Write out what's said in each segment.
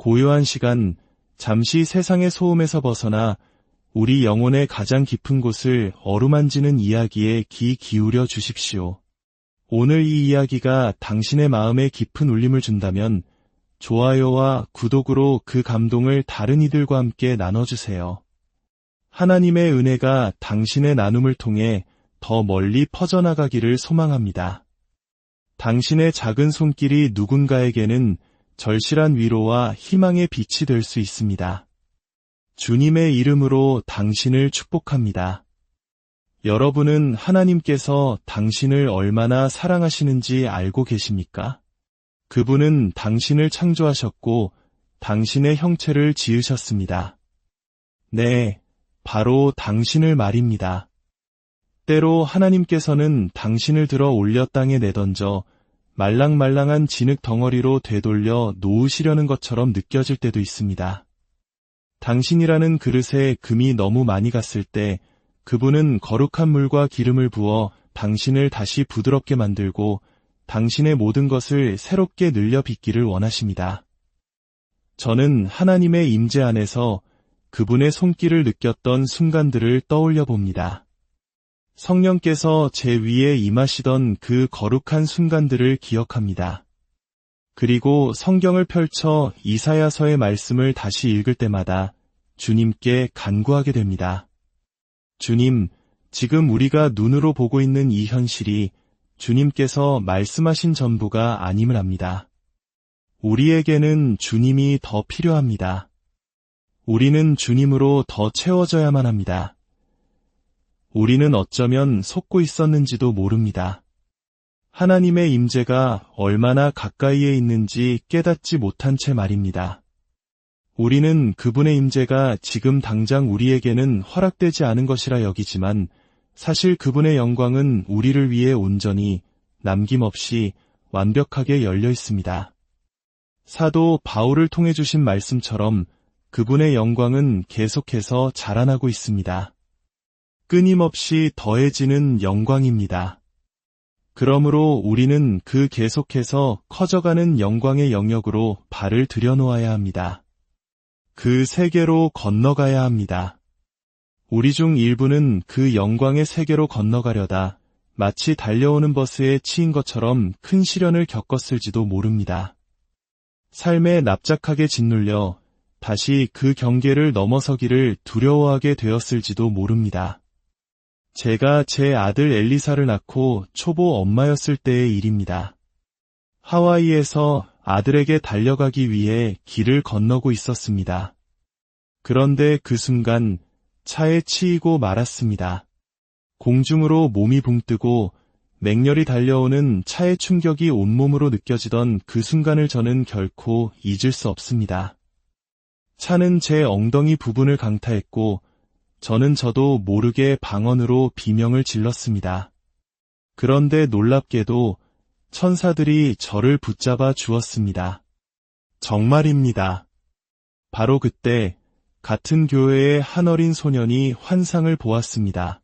고요한 시간, 잠시 세상의 소음에서 벗어나 우리 영혼의 가장 깊은 곳을 어루만지는 이야기에 귀 기울여 주십시오. 오늘 이 이야기가 당신의 마음에 깊은 울림을 준다면 좋아요와 구독으로 그 감동을 다른 이들과 함께 나눠주세요. 하나님의 은혜가 당신의 나눔을 통해 더 멀리 퍼져나가기를 소망합니다. 당신의 작은 손길이 누군가에게는 절실한 위로와 희망의 빛이 될 수 있습니다. 주님의 이름으로 당신을 축복합니다. 여러분은 하나님께서 당신을 얼마나 사랑하시는지 알고 계십니까? 그분은 당신을 창조하셨고 당신의 형체를 지으셨습니다. 네, 바로 당신을 말입니다. 때로 하나님께서는 당신을 들어 올려 땅에 내던져 말랑말랑한 진흙 덩어리로 되돌려 놓으시려는 것처럼 느껴질 때도 있습니다. 당신이라는 그릇에 금이 너무 많이 갔을 때 그분은 거룩한 물과 기름을 부어 당신을 다시 부드럽게 만들고 당신의 모든 것을 새롭게 늘려 빚기를 원하십니다. 저는 하나님의 임재 안에서 그분의 손길을 느꼈던 순간들을 떠올려 봅니다. 성령께서 제 위에 임하시던 그 거룩한 순간들을 기억합니다. 그리고 성경을 펼쳐 이사야서의 말씀을 다시 읽을 때마다 주님께 간구하게 됩니다. 주님, 지금 우리가 눈으로 보고 있는 이 현실이 주님께서 말씀하신 전부가 아님을 압니다. 우리에게는 주님이 더 필요합니다. 우리는 주님으로 더 채워져야만 합니다. 우리는 어쩌면 속고 있었는지도 모릅니다. 하나님의 임재가 얼마나 가까이에 있는지 깨닫지 못한 채 말입니다. 우리는 그분의 임재가 지금 당장 우리에게는 허락되지 않은 것이라 여기지만 사실 그분의 영광은 우리를 위해 온전히 남김없이 완벽하게 열려 있습니다. 사도 바울을 통해 주신 말씀처럼 그분의 영광은 계속해서 자라나고 있습니다. 끊임없이 더해지는 영광입니다. 그러므로 우리는 그 계속해서 커져가는 영광의 영역으로 발을 들여놓아야 합니다. 그 세계로 건너가야 합니다. 우리 중 일부는 그 영광의 세계로 건너가려다 마치 달려오는 버스에 치인 것처럼 큰 시련을 겪었을지도 모릅니다. 삶에 납작하게 짓눌려 다시 그 경계를 넘어서기를 두려워하게 되었을지도 모릅니다. 제가 제 아들 엘리사를 낳고 초보 엄마였을 때의 일입니다. 하와이에서 아들에게 달려가기 위해 길을 건너고 있었습니다. 그런데 그 순간 차에 치이고 말았습니다. 공중으로 몸이 붕 뜨고 맹렬히 달려오는 차의 충격이 온몸으로 느껴지던 그 순간을 저는 결코 잊을 수 없습니다. 차는 제 엉덩이 부분을 강타했고 저는 저도 모르게 방언으로 비명을 질렀습니다. 그런데 놀랍게도 천사들이 저를 붙잡아 주었습니다. 정말입니다. 바로 그때 같은 교회의 한 어린 소년이 환상을 보았습니다.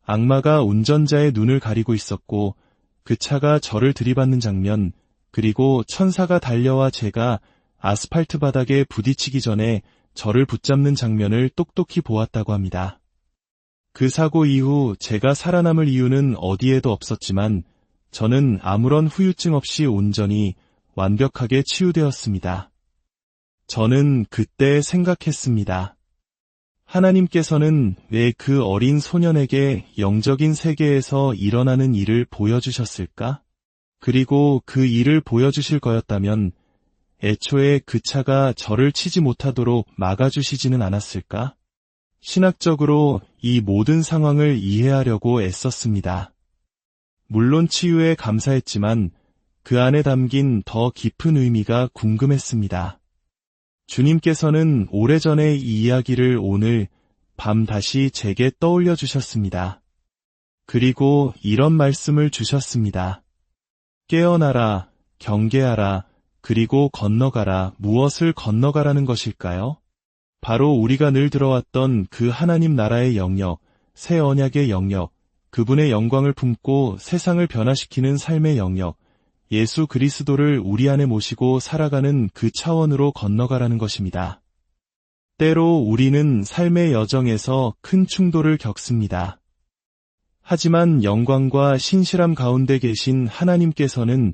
악마가 운전자의 눈을 가리고 있었고 그 차가 저를 들이받는 장면, 그리고 천사가 달려와 제가 아스팔트 바닥에 부딪히기 전에 저를 붙잡는 장면을 똑똑히 보았다고 합니다. 그 사고 이후 제가 살아남을 이유는 어디에도 없었지만 저는 아무런 후유증 없이 온전히 완벽하게 치유되었습니다. 저는 그때 생각했습니다. 하나님께서는 왜 그 어린 소년에게 영적인 세계에서 일어나는 일을 보여주셨을까? 그리고 그 일을 보여주실 거였다면 애초에 그 차가 저를 치지 못하도록 막아주시지는 않았을까? 신학적으로 이 모든 상황을 이해하려고 애썼습니다. 물론 치유에 감사했지만 그 안에 담긴 더 깊은 의미가 궁금했습니다. 주님께서는 오래전에 이 이야기를 오늘 밤 다시 제게 떠올려 주셨습니다. 그리고 이런 말씀을 주셨습니다. 깨어나라, 경계하라, 그리고 건너가라. 무엇을 건너가라는 것일까요? 바로 우리가 늘 들어왔던 그 하나님 나라의 영역, 새 언약의 영역, 그분의 영광을 품고 세상을 변화시키는 삶의 영역, 예수 그리스도를 우리 안에 모시고 살아가는 그 차원으로 건너가라는 것입니다. 때로 우리는 삶의 여정에서 큰 충돌을 겪습니다. 하지만 영광과 신실함 가운데 계신 하나님께서는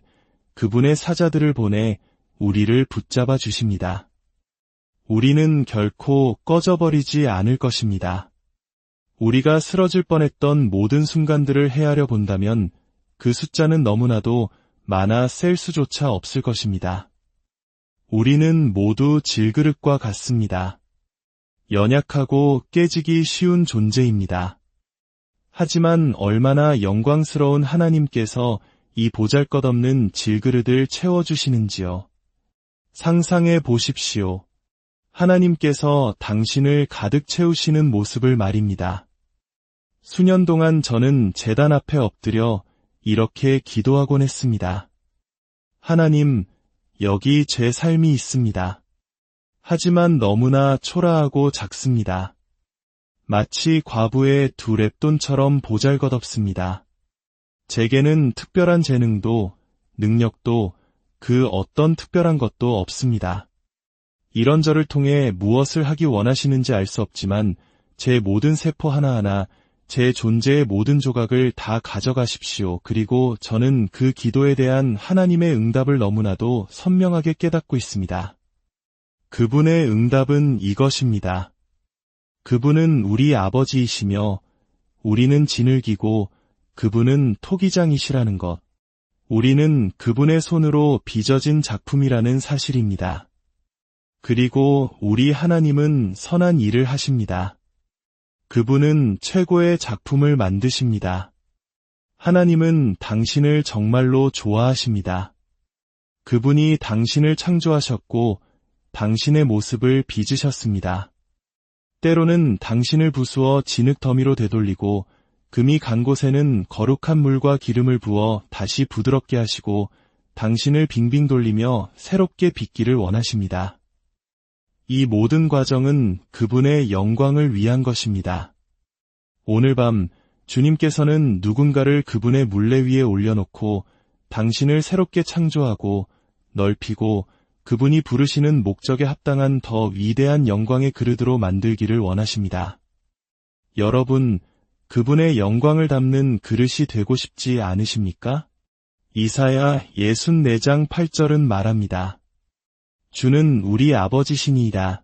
그분의 사자들을 보내 우리를 붙잡아 주십니다. 우리는 결코 꺼져버리지 않을 것입니다. 우리가 쓰러질 뻔했던 모든 순간들을 헤아려 본다면 그 숫자는 너무나도 많아 셀 수조차 없을 것입니다. 우리는 모두 질그릇과 같습니다. 연약하고 깨지기 쉬운 존재입니다. 하지만 얼마나 영광스러운 하나님께서 이 보잘것없는 질그릇을 채워주시는지요. 상상해 보십시오. 하나님께서 당신을 가득 채우시는 모습을 말입니다. 수년 동안 저는 제단 앞에 엎드려 이렇게 기도하곤 했습니다. 하나님, 여기 제 삶이 있습니다. 하지만 너무나 초라하고 작습니다. 마치 과부의 두 랩돈처럼 보잘것없습니다. 제게는 특별한 재능도 능력도 그 어떤 특별한 것도 없습니다. 이런 저를 통해 무엇을 하기 원하시는지 알 수 없지만 제 모든 세포 하나하나, 제 존재의 모든 조각을 다 가져가십시오. 그리고 저는 그 기도에 대한 하나님의 응답을 너무나도 선명하게 깨닫고 있습니다. 그분의 응답은 이것입니다. 그분은 우리 아버지이시며 우리는 지늘기고 그분은 토기장이시라는 것. 우리는 그분의 손으로 빚어진 작품이라는 사실입니다. 그리고 우리 하나님은 선한 일을 하십니다. 그분은 최고의 작품을 만드십니다. 하나님은 당신을 정말로 좋아하십니다. 그분이 당신을 창조하셨고 당신의 모습을 빚으셨습니다. 때로는 당신을 부수어 진흙 더미로 되돌리고 금이 간 곳에는 거룩한 물과 기름을 부어 다시 부드럽게 하시고 당신을 빙빙 돌리며 새롭게 빚기를 원하십니다. 이 모든 과정은 그분의 영광을 위한 것입니다. 오늘 밤 주님께서는 누군가를 그분의 물레 위에 올려놓고 당신을 새롭게 창조하고 넓히고 그분이 부르시는 목적에 합당한 더 위대한 영광의 그릇으로 만들기를 원하십니다. 여러분, 그분의 영광을 담는 그릇이 되고 싶지 않으십니까? 이사야 64장 8절은 말합니다. 주는 우리 아버지시니이다.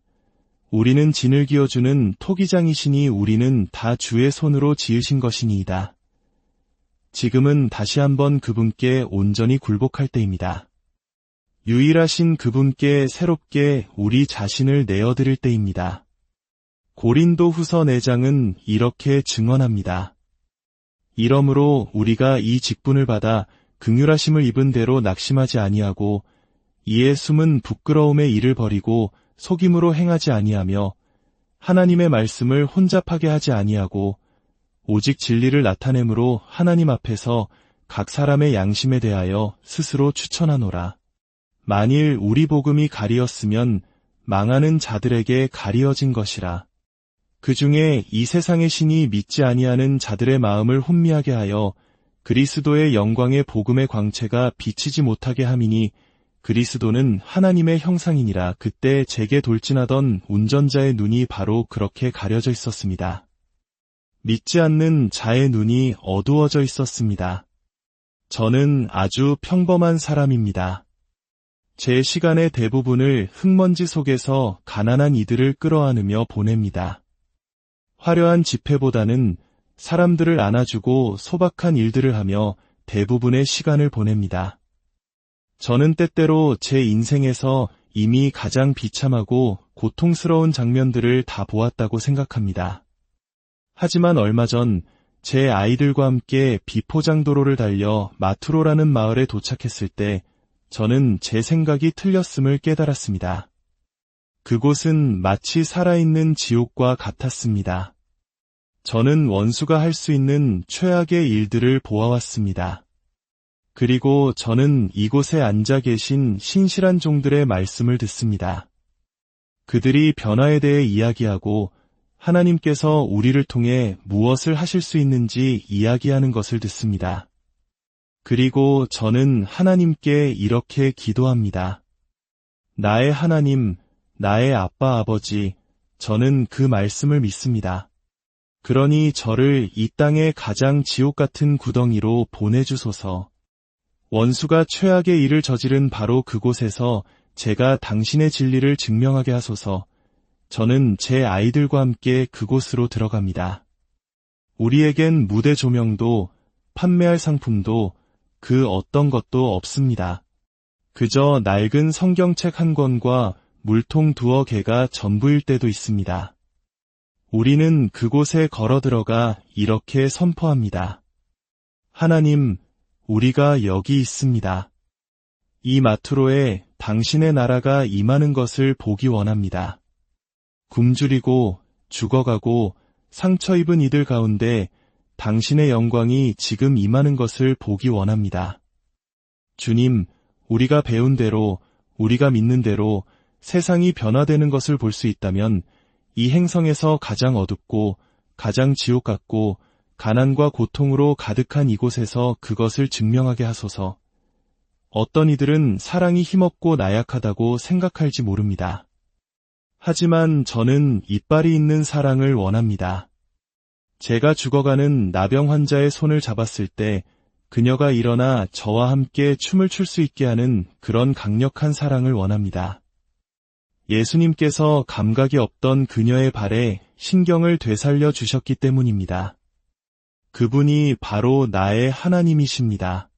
우리는 진을 기어주는 토기장이시니 우리는 다 주의 손으로 지으신 것이니이다. 지금은 다시 한번 그분께 온전히 굴복할 때입니다. 유일하신 그분께 새롭게 우리 자신을 내어드릴 때입니다. 고린도 후서 4장은 이렇게 증언합니다. 이러므로 우리가 이 직분을 받아 긍휼하심을 입은 대로 낙심하지 아니하고 이에 숨은 부끄러움의 일을 버리고 속임으로 행하지 아니하며 하나님의 말씀을 혼잡하게 하지 아니하고 오직 진리를 나타내므로 하나님 앞에서 각 사람의 양심에 대하여 스스로 추천하노라. 만일 우리 복음이 가리었으면 망하는 자들에게 가리어진 것이라. 그 중에 이 세상의 신이 믿지 아니하는 자들의 마음을 혼미하게 하여 그리스도의 영광의 복음의 광채가 비치지 못하게 함이니 그리스도는 하나님의 형상이니라. 그때 제게 돌진하던 운전자의 눈이 바로 그렇게 가려져 있었습니다. 믿지 않는 자의 눈이 어두워져 있었습니다. 저는 아주 평범한 사람입니다. 제 시간의 대부분을 흙먼지 속에서 가난한 이들을 끌어안으며 보냅니다. 화려한 집회보다는 사람들을 안아주고 소박한 일들을 하며 대부분의 시간을 보냅니다. 저는 때때로 제 인생에서 이미 가장 비참하고 고통스러운 장면들을 다 보았다고 생각합니다. 하지만 얼마 전 제 아이들과 함께 비포장도로를 달려 마투로라는 마을에 도착했을 때 저는 제 생각이 틀렸음을 깨달았습니다. 그곳은 마치 살아있는 지옥과 같았습니다. 저는 원수가 할 수 있는 최악의 일들을 보아왔습니다. 그리고 저는 이곳에 앉아 계신 신실한 종들의 말씀을 듣습니다. 그들이 변화에 대해 이야기하고 하나님께서 우리를 통해 무엇을 하실 수 있는지 이야기하는 것을 듣습니다. 그리고 저는 하나님께 이렇게 기도합니다. 나의 하나님, 나의 아빠 아버지, 저는 그 말씀을 믿습니다. 그러니 저를 이 땅의 가장 지옥 같은 구덩이로 보내주소서. 원수가 최악의 일을 저지른 바로 그곳에서 제가 당신의 진리를 증명하게 하소서. 저는 제 아이들과 함께 그곳으로 들어갑니다. 우리에겐 무대 조명도 판매할 상품도 그 어떤 것도 없습니다. 그저 낡은 성경책 한 권과 물통 2개가 전부일 때도 있습니다. 우리는 그곳에 걸어 들어가 이렇게 선포합니다. 하나님, 우리가 여기 있습니다. 이 마트로에 당신의 나라가 임하는 것을 보기 원합니다. 굶주리고 죽어가고 상처 입은 이들 가운데 당신의 영광이 지금 임하는 것을 보기 원합니다. 주님, 우리가 배운 대로, 우리가 믿는 대로 세상이 변화되는 것을 볼 수 있다면 이 행성에서 가장 어둡고 가장 지옥 같고 가난과 고통으로 가득한 이곳에서 그것을 증명하게 하소서. 어떤 이들은 사랑이 힘없고 나약하다고 생각할지 모릅니다. 하지만 저는 이빨이 있는 사랑을 원합니다. 제가 죽어가는 나병 환자의 손을 잡았을 때 그녀가 일어나 저와 함께 춤을 출 수 있게 하는 그런 강력한 사랑을 원합니다. 예수님께서 감각이 없던 그녀의 발에 신경을 되살려 주셨기 때문입니다. 그분이 바로 나의 하나님이십니다.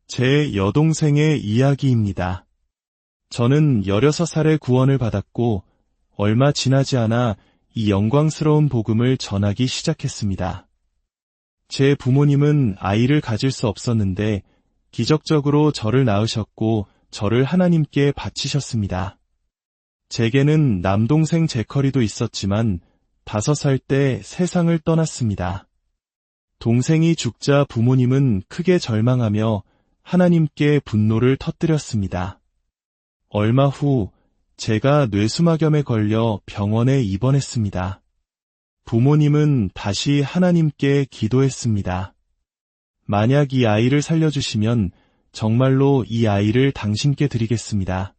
제 여동생의 이야기입니다. 저는 16살에 구원을 받았고 얼마 지나지 않아 이 영광스러운 복음을 전하기 시작했습니다. 제 부모님은 아이를 가질 수 없었는데 기적적으로 저를 낳으셨고 저를 하나님께 바치셨습니다. 제게는 남동생 제커리도 있었지만 5살 때 세상을 떠났습니다. 동생이 죽자 부모님은 크게 절망하며 하나님께 분노를 터뜨렸습니다. 얼마 후 제가 뇌수막염에 걸려 병원에 입원했습니다. 부모님은 다시 하나님께 기도했습니다. 만약 이 아이를 살려주시면 정말로 이 아이를 당신께 드리겠습니다.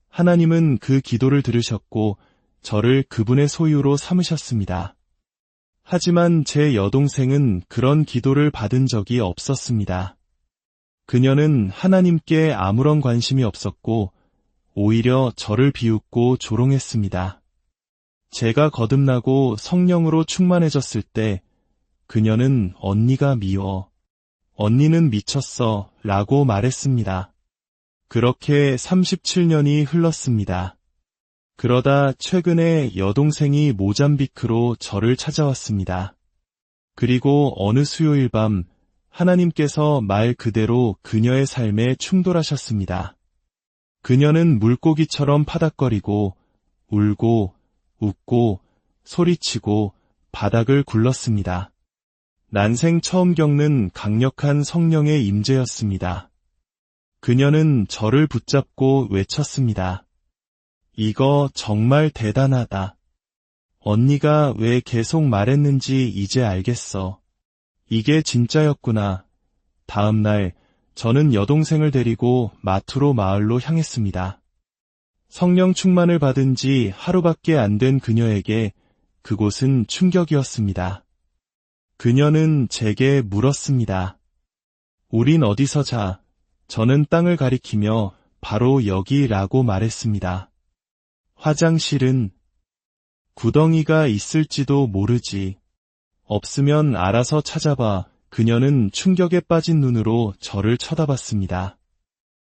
하나님은 그 기도를 들으셨고 저를 그분의 소유로 삼으셨습니다. 하지만 제 여동생은 그런 기도를 받은 적이 없었습니다. 그녀는 하나님께 아무런 관심이 없었고 오히려 저를 비웃고 조롱했습니다. 제가 거듭나고 성령으로 충만해졌을 때 그녀는 언니가 미워, 언니는 미쳤어 라고 말했습니다. 그렇게 37년이 흘렀습니다. 그러다 최근에 여동생이 모잠비크로 저를 찾아왔습니다. 그리고 어느 수요일 밤 하나님께서 말 그대로 그녀의 삶에 충돌하셨습니다. 그녀는 물고기처럼 파닥거리고 울고 웃고 소리치고 바닥을 굴렀습니다. 난생 처음 겪는 강력한 성령의 임재였습니다. 그녀는 저를 붙잡고 외쳤습니다. 이거 정말 대단하다. 언니가 왜 계속 말했는지 이제 알겠어. 이게 진짜였구나. 다음 날 저는 여동생을 데리고 마투로 마을로 향했습니다. 성령 충만을 받은 지 하루밖에 안 된 그녀에게 그곳은 충격이었습니다. 그녀는 제게 물었습니다. 우린 어디서 자? 저는 땅을 가리키며 바로 여기라고 말했습니다. 화장실은 구덩이가 있을지도 모르지. 없으면 알아서 찾아봐. 그녀는 충격에 빠진 눈으로 저를 쳐다봤습니다.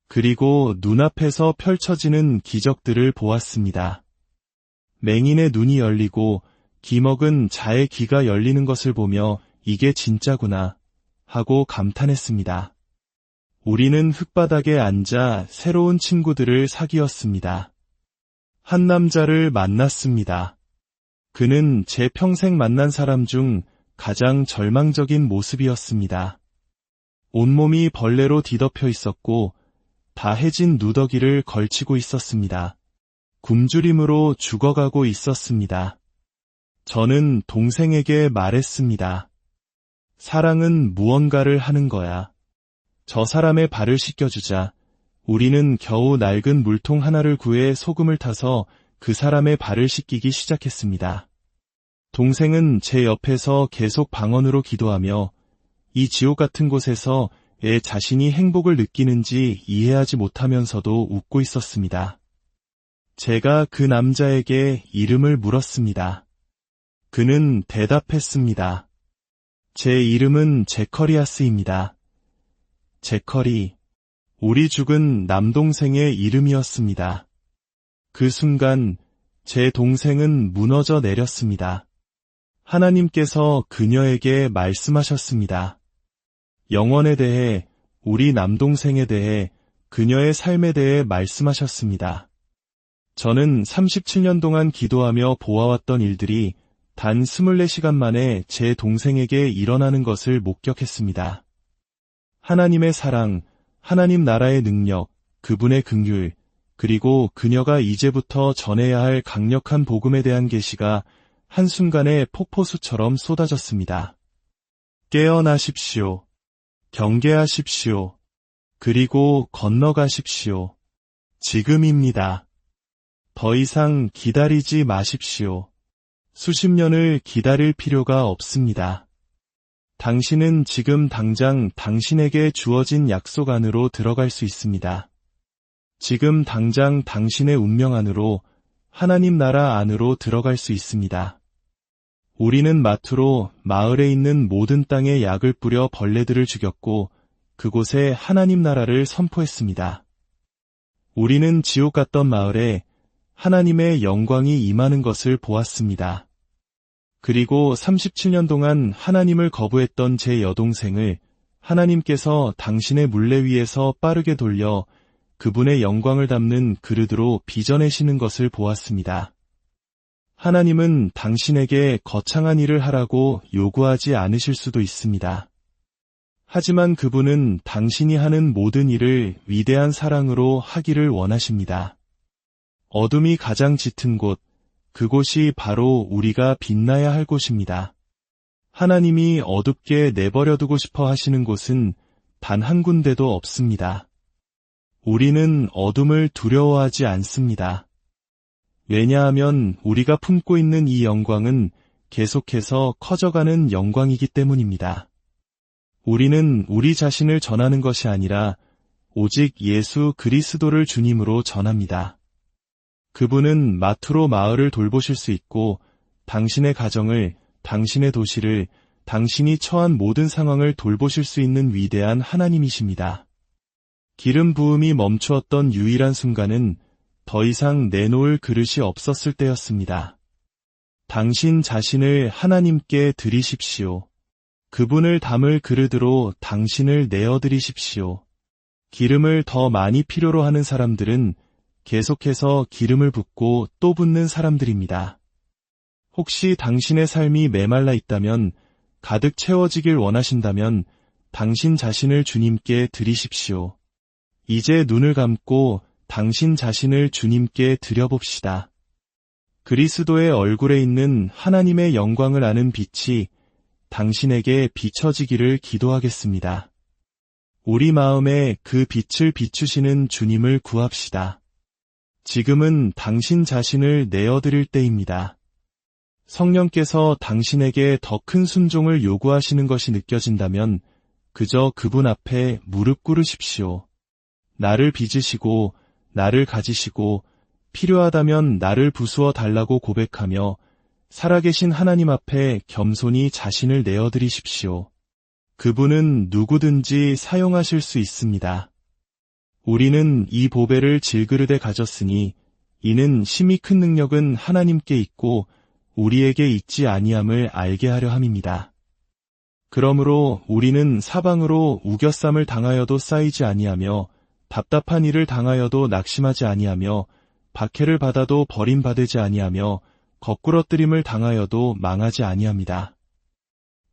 그리고 눈앞에서 펼쳐지는 기적들을 보았습니다. 맹인의 눈이 열리고 기먹은 자의 귀가 열리는 것을 보며 이게 진짜구나 하고 감탄했습니다. 우리는 흙바닥에 앉아 새로운 친구들을 사귀었습니다. 한 남자를 만났습니다. 그는 제 평생 만난 사람 중 가장 절망적인 모습이었습니다. 온몸이 벌레로 뒤덮여 있었고 다해진 누더기를 걸치고 있었습니다. 굶주림으로 죽어가고 있었습니다. 저는 동생에게 말했습니다. 사랑은 무언가를 하는 거야. 저 사람의 발을 씻겨주자. 우리는 겨우 낡은 물통 하나를 구해 소금을 타서 그 사람의 발을 씻기기 시작했습니다. 동생은 제 옆에서 계속 방언으로 기도하며 이 지옥 같은 곳에서 애 자신이 행복을 느끼는지 이해하지 못하면서도 웃고 있었습니다. 제가 그 남자에게 이름을 물었습니다. 그는 대답했습니다. 제 이름은 제커리아스입니다. 제커리, 우리 죽은 남동생의 이름이었습니다. 그 순간 제 동생은 무너져 내렸습니다. 하나님께서 그녀에게 말씀하셨습니다. 영원에 대해, 우리 남동생에 대해, 그녀의 삶에 대해 말씀하셨습니다. 저는 37년 동안 기도하며 보아왔던 일들이 단 24시간 만에 제 동생에게 일어나는 것을 목격했습니다. 하나님의 사랑, 하나님 나라의 능력, 그분의 긍휼, 그리고 그녀가 이제부터 전해야 할 강력한 복음에 대한 계시가 한순간에 폭포수처럼 쏟아졌습니다. 깨어나십시오. 경계하십시오. 그리고 건너가십시오. 지금입니다. 더 이상 기다리지 마십시오. 수십 년을 기다릴 필요가 없습니다. 당신은 지금 당장 당신에게 주어진 약속 안으로 들어갈 수 있습니다. 지금 당장 당신의 운명 안으로, 하나님 나라 안으로 들어갈 수 있습니다. 우리는 마투로 마을에 있는 모든 땅에 약을 뿌려 벌레들을 죽였고 그곳에 하나님 나라를 선포했습니다. 우리는 지옥 같던 마을에 하나님의 영광이 임하는 것을 보았습니다. 그리고 37년 동안 하나님을 거부했던 제 여동생을 하나님께서 당신의 물레 위에서 빠르게 돌려 그분의 영광을 담는 그릇으로 빚어내시는 것을 보았습니다. 하나님은 당신에게 거창한 일을 하라고 요구하지 않으실 수도 있습니다. 하지만 그분은 당신이 하는 모든 일을 위대한 사랑으로 하기를 원하십니다. 어둠이 가장 짙은 곳, 그곳이 바로 우리가 빛나야 할 곳입니다. 하나님이 어둡게 내버려두고 싶어 하시는 곳은 단 한 군데도 없습니다. 우리는 어둠을 두려워하지 않습니다. 왜냐하면 우리가 품고 있는 이 영광은 계속해서 커져가는 영광이기 때문입니다. 우리는 우리 자신을 전하는 것이 아니라 오직 예수 그리스도를 주님으로 전합니다. 그분은 마투로 마을을 돌보실 수 있고 당신의 가정을, 당신의 도시를, 당신이 처한 모든 상황을 돌보실 수 있는 위대한 하나님이십니다. 기름 부음이 멈추었던 유일한 순간은 더 이상 내놓을 그릇이 없었을 때였습니다. 당신 자신을 하나님께 드리십시오. 그분을 담을 그릇으로 당신을 내어드리십시오. 기름을 더 많이 필요로 하는 사람들은 계속해서 기름을 붓고 또 붓는 사람들입니다. 혹시 당신의 삶이 메말라 있다면, 가득 채워지길 원하신다면 당신 자신을 주님께 드리십시오. 이제 눈을 감고 당신 자신을 주님께 드려봅시다. 그리스도의 얼굴에 있는 하나님의 영광을 아는 빛이 당신에게 비춰지기를 기도하겠습니다. 우리 마음에 그 빛을 비추시는 주님을 구합시다. 지금은 당신 자신을 내어드릴 때입니다. 성령께서 당신에게 더 큰 순종을 요구하시는 것이 느껴진다면 그저 그분 앞에 무릎 꿇으십시오. 나를 빚으시고 나를 가지시고 필요하다면 나를 부수어 달라고 고백하며 살아계신 하나님 앞에 겸손히 자신을 내어드리십시오. 그분은 누구든지 사용하실 수 있습니다. 우리는 이 보배를 질그릇에 가졌으니 이는 심히 큰 능력은 하나님께 있고 우리에게 있지 아니함을 알게 하려 함입니다. 그러므로 우리는 사방으로 우겨쌈을 당하여도 쌓이지 아니하며 답답한 일을 당하여도 낙심하지 아니하며 박해를 받아도 버림받지 아니하며 거꾸러뜨림을 당하여도 망하지 아니합니다.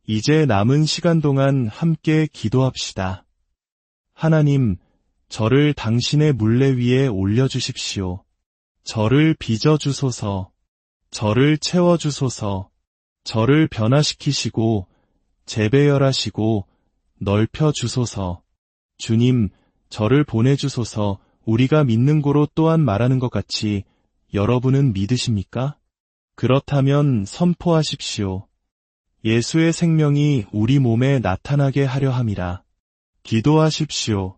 이제 남은 시간 동안 함께 기도합시다. 하나님, 저를 당신의 물레 위에 올려주십시오. 저를 빚어주소서. 저를 채워주소서. 저를 변화시키시고 재배열하시고 넓혀주소서. 주님, 저를 보내주소서. 우리가 믿는 고로 또한 말하는 것 같이 여러분은 믿으십니까? 그렇다면 선포하십시오. 예수의 생명이 우리 몸에 나타나게 하려 함이라. 기도하십시오.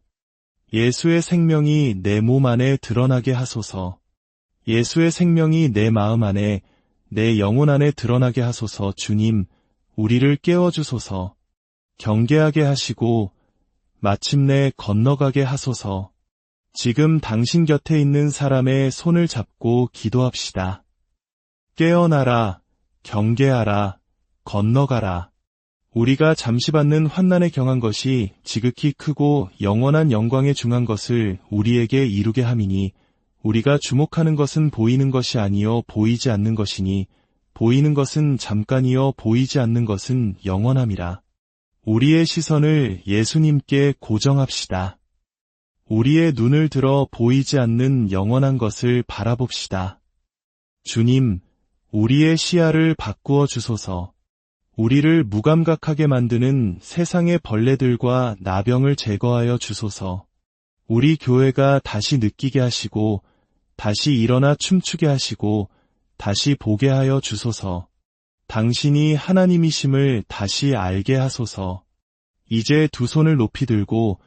예수의 생명이 내 몸 안에 드러나게 하소서. 예수의 생명이 내 마음 안에, 내 영혼 안에 드러나게 하소서. 주님, 우리를 깨워주소서. 경계하게 하시고 마침내 건너가게 하소서. 지금 당신 곁에 있는 사람의 손을 잡고 기도합시다. 깨어나라, 경계하라, 건너가라. 우리가 잠시 받는 환난에 경한 것이 지극히 크고 영원한 영광에 중한 것을 우리에게 이루게 함이니, 우리가 주목하는 것은 보이는 것이 아니요 보이지 않는 것이니, 보이는 것은 잠깐이요 보이지 않는 것은 영원함이라. 우리의 시선을 예수님께 고정합시다. 우리의 눈을 들어 보이지 않는 영원한 것을 바라봅시다. 주님, 우리의 시야를 바꾸어 주소서. 우리를 무감각하게 만드는 세상의 벌레들과 나병을 제거하여 주소서. 우리 교회가 다시 느끼게 하시고, 다시 일어나 춤추게 하시고, 다시 보게 하여 주소서. 당신이 하나님이심을 다시 알게 하소서. 이제 두 손을 높이 들고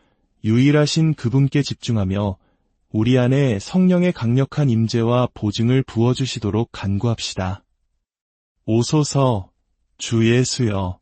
유일하신 그분께 집중하며 우리 안에 성령의 강력한 임재와 보증을 부어주시도록 간구합시다. 오소서, 주 예수여.